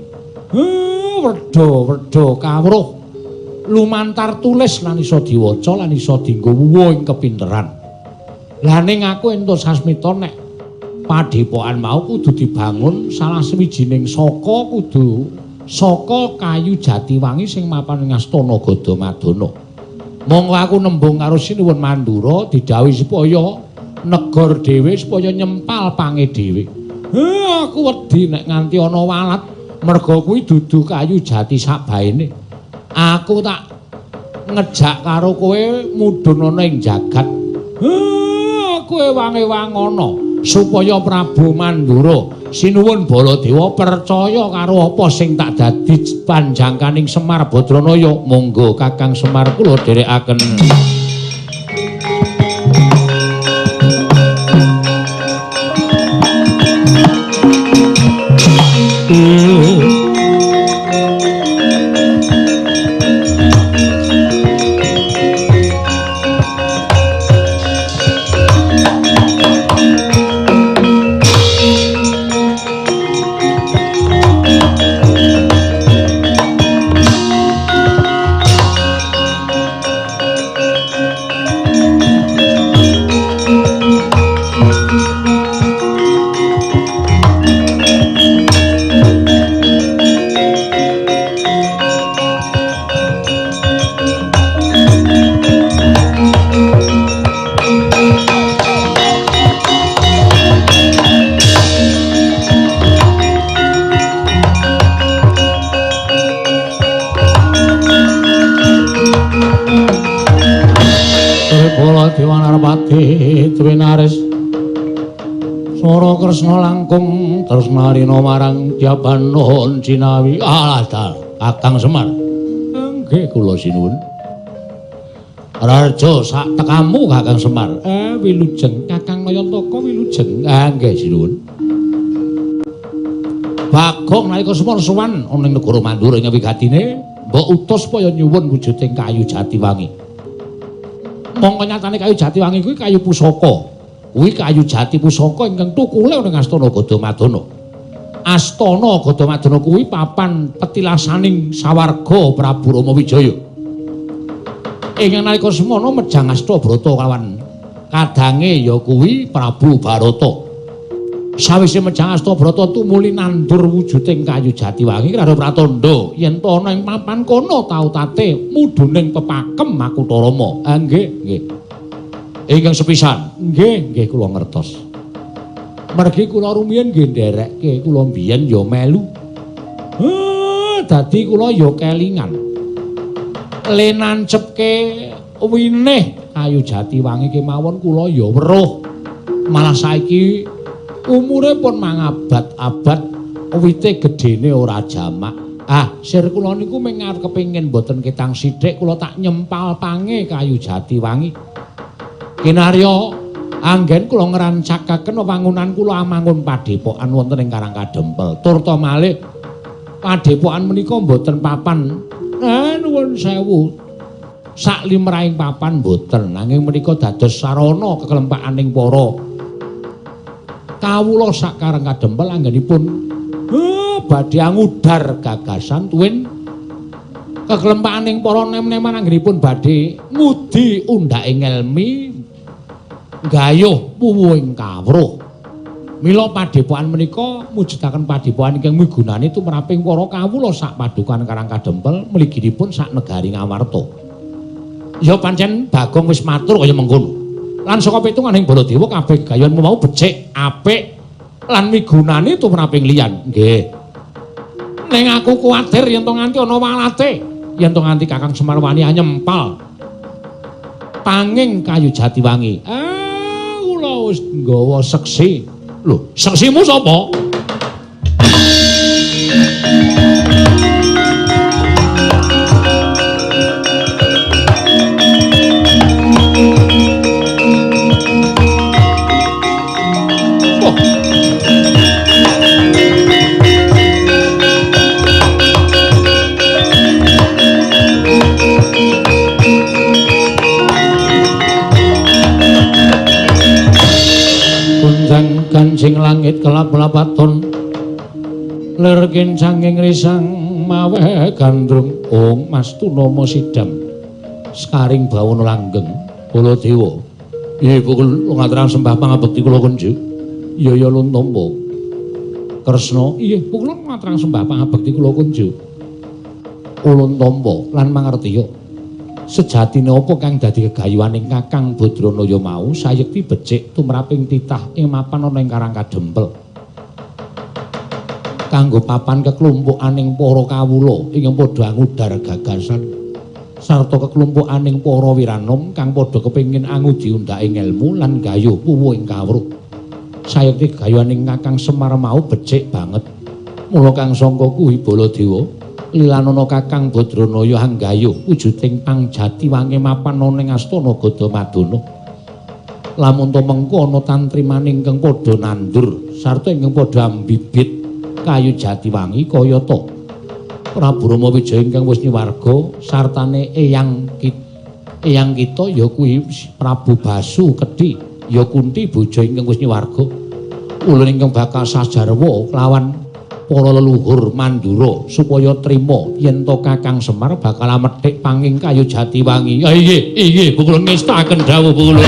[SPEAKER 2] wedha kawruh lumantar tulis lan iso diwaca lan iso dienggo wuwu ing kepinteran. Lah ning aku entuk sasmita nek padepokan mau kudu dibangun salah sawijining kudu saka kayu Jatiwangi sing mapan ing Astana Gadamadana. Monggo aku nembung karo Sinuwun Mandura didhawuhi supaya negor dhewe supaya nyempal pange dhewe. Aku wedi nek nganti ana walat merga kuwi dudu kayu jati sakbaene. Aku tak ngejak karo kowe mudhun ana ing jagat. Kowe wangi-wangono supaya Prabu Mandura Sinuwun Baladewa percaya karo apa sing tak dadi panjangkaning Semar Badranaya. Monggo Kakang Semar kula dherekaken. Twinaris Sora Kresna langkung tresnarina marang Dyabana Cinawi. Alah dal Kakang Semar. Nggih kula sinuwun. Raja sak tekamu Kakang Semar. Wilujeng Kakang Nayantaka wilujeng. Nggih sinuwun. Bagong nalika semana sowan ana ing negara Mandura ing wigatine mbok utus supaya nyuwun wujuding kayu Jatiwangi. Mongko nyatane kayu Jatiwangi kuwi kayu pusaka. Kuwi kayu jati pusaka ingkang tukule ning Astana Gadamadana. Astana Gadamadana kuwi papan petilasaning sawarga Prabu Rama Wijaya. Ingkang nalika semana mejang Astabrata kawan kadange ya kuwi Prabu Barata. Sawise mejang Astabrata tumuli nandur wujuding kayu Jatiwangi karo pratandha yen to ana ing papan kono tau tate mudhuning pepakem Makutha Rama. Nggih, nggih. Ingkang sepisan, nggih kula ngertos. Mergi kula rumiyin nggih nderekke kula mbiyen ya melu. Dadi kula ya kelingan. Lenancepke winih kayu Jatiwangi kemawon kula ya weruh. Malah saiki umure pun mangabad-abad wite gedene ora jamak. Sir kula niku mung arep kepengin mboten ketang sithik kula tak nyempal pange kayu Jatiwangi. Kinarya anggen kula ngrancakaken wangunan kula amangun padepokan wonten ing Karangkadempel. Turta malih padepokan menika mboten papan. Nuwun sewu. Sak limrahing papan mboten, nanging menika dados sarana kekelempakaning para kawula sak Karangkadempel anggenipun badhe ngudar gagasan tuwin kekelempakaning para nem-neman anggenipun badhe ngudi undhaking ngelmi gayuh puwuhing kawruh. Mila padepokan menika mujudaken padepokan ingkang migunani tumraping para kawula sak padukan Karangkadempel mliginipun sak negari Ngamarta. Ya pancen Bagong wis matur kaya mengkono. Lan saka pitunganing Baladewa kabeh gayuhanmu mau becik, apik lan migunani tumraping liyan. Nggih. Ning aku kuwatir yen to nganti ana walate, yen to nganti Kakang Semar wani nyempal panging kayu Jatiwangi. Kula wis nggawa seksi. Lho, seksimu sapa? Kandang kancing langit kelap-lapaton lir kincanging risang mawe gandrung ong Mastunama sidam skaring bawana langgeng Baladewa. Iya pukul ngaturang sembah pangabekti kula kunjuk. Iya ya Luntombo. Kresna, iya pukul ngaturang sembah pangabekti kula kunjuk. Ulun tombo lan mangertiya sejatine apa kang dadi gegayuhaning Kakang Badranaya mau sayekti becik tumraping titah ing mapan ana ing Karang Kadempel kanggo papan keklumpukaning para kawula ing padha ngudar gagasan sarta keklumpukaning para wiranom kang padha kepengin angudi undhaking ilmu lan gayuh puwuhing kawruh sayekti gegayuhaning Kakang Semar mau becik banget mula kang sangka kuwi Baladewa lilanana Kakang Badranaya hanggayuh wujuding pangjati wangi mapan ana ing astana Gadamadana. Lamun to mengko ana tantrimaning ingkang padha nandur sarta ingkang padha ambibit kayu jati wangi kaya ta Prabu Rama Wijaya ingkang wis nyuwarga sartane eyang kita ya kuwi Prabu Basu Kedhi ya Kunti bojo ingkang wis nyuwarga. Ulun ingkang bakal sajarwa lawan para leluhur Mandura supaya trima yen to Kakang Semar bakal methik panging kayu jati wangi. Ah inggih, pukul ngestaken dawuh pukul.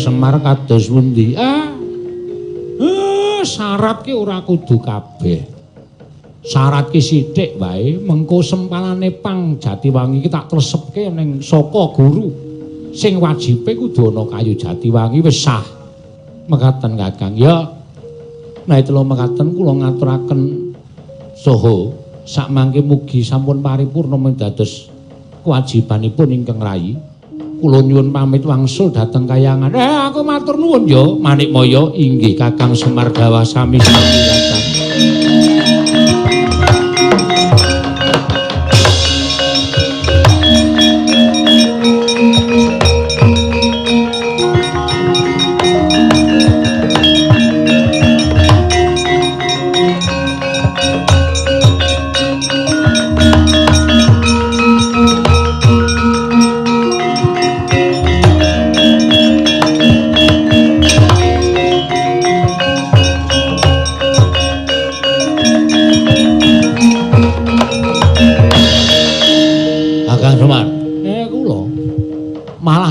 [SPEAKER 2] Semar kados pundi? Syarat ki ora kudu kabeh. Syarat ki sithik wae, mengko sempalane pang Jatiwangi ki tak tresepke ning saka guru. Sing wajibe kudu ana kayu Jatiwangi wis sah. Mekaten Kakang. Ya. Nah itu lho mekaten kula ngaturaken saha sakmangke mugi sampun paripurna dados kewajibanipun ingkang rayi. Kula nyuwun pamit wangsul dhateng kayangan. Aku matur nuwun ya, Manikmaya. Inggih Kakang Semar dawuh sami-sami Kakang.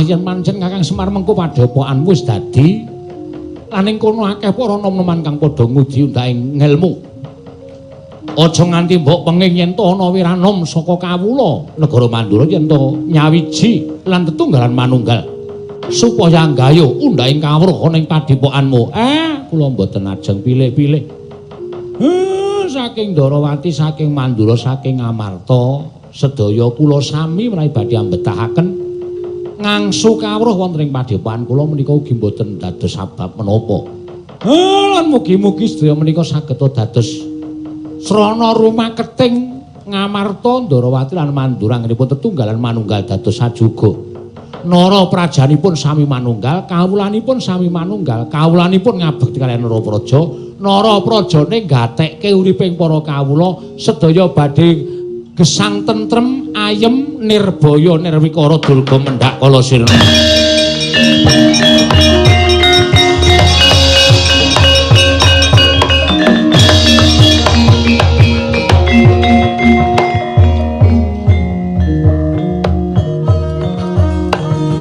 [SPEAKER 2] Yen pancen Kakang Semar mengko padhapokan wis dadi lan ing kono akeh para nom-noman kang padha ngudi undhaking ngelmu. Aja nganti mbok penging yen to ana wiranom saka kawula negara Mandura yen to nyawiji lan tetunggalan manunggal supaya nggayuh undhaking kawruh ana ing padhepokanmu. Kula mboten ajeng pilih-pilih. Saking Ndarawati, saking Mandura, saking Amarta, sedaya kula sami menawi badhe ambetahaken ngangsu kawruh wonten ing padhepokan kula menika ugi mboten dados sabab menapa. Lan mugi-mugi sedaya menika saged dados srana rumaketing Ngamarta, Ndarawati lan Mandura anggenipun tetunggalan manunggal dados sajuga. Nara prajanipun sami manunggal, kawulanipun sami manunggal, kawulanipun ngabekti kaliyan Nara Praja, Nara Prajane gatekke uriping para kawula sedaya badhe gesang tentrem ayem nirbaya nirwikara dulga mendhak kala sirna.